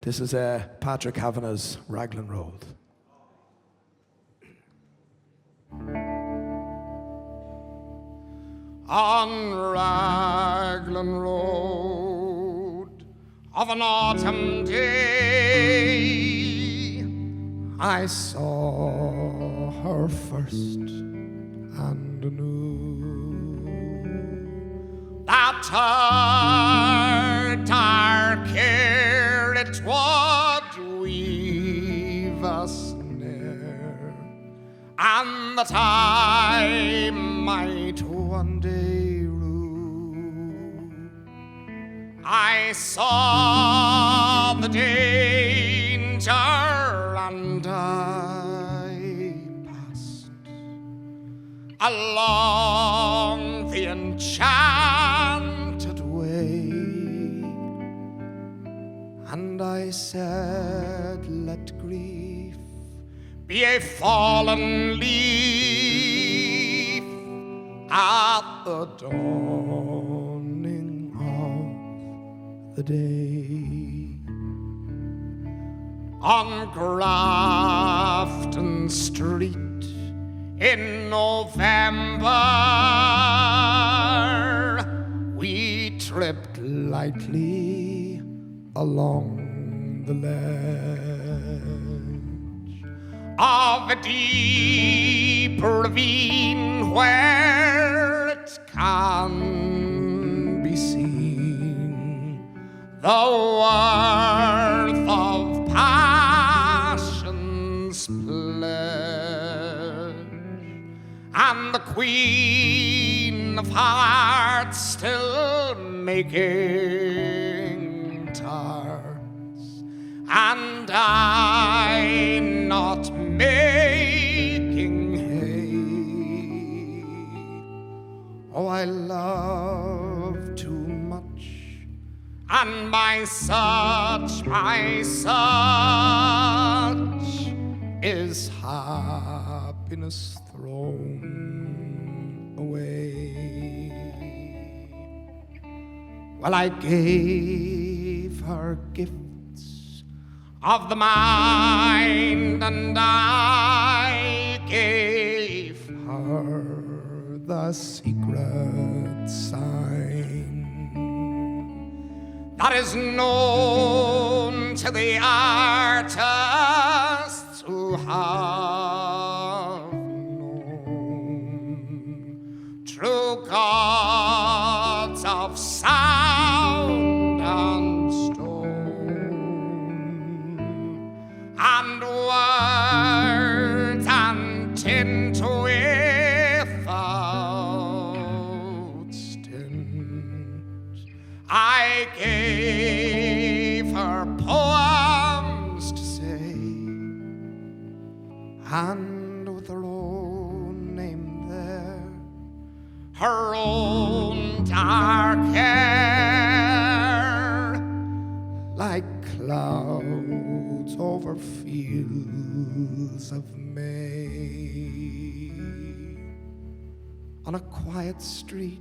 This is Patrick Kavanagh's Raglan Road. On Raglan Road of an autumn day, I saw her first and anew. That her dark hair it would weave a snare, and that I might one day rue. I saw the danger and I passed along the enchanted way, and I said, let grief be a fallen leaf at the dawning of the day. On Grafton Street in November, we tripped lightly along the ledge of a deep ravine where it can be seen the worth of passion's pledge, and the Queen of Hearts still making tarts, and I not making hay. Oh, I love too much, and my such is happiness thrown away. Well, I gave her gifts of the mind, and I gave her the secret sign that is known to the artists who have known true gods of sound and stone, and words and tint without stint. I gave her poems to say, and with her own name there, her own dark hair, like clouds over fields of May, on a quiet street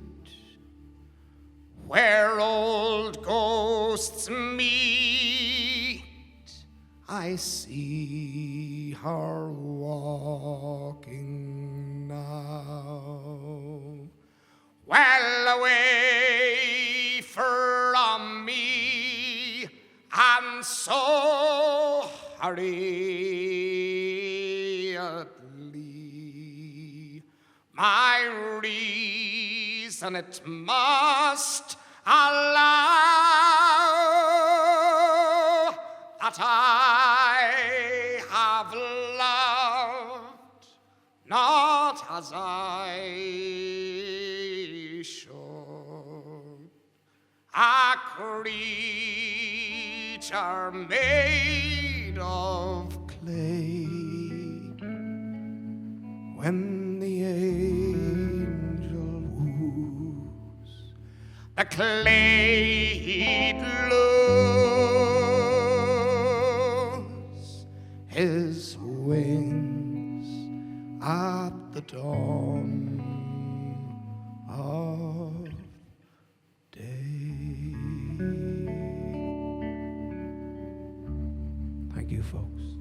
where old ghosts meet, I see her walking now, well away from me, and so hurriedly my reason it must allow that I have loved not as I should, a creature made of clay. When the angel woos, the clay loose his wings at the dawn of day. Thank you, folks.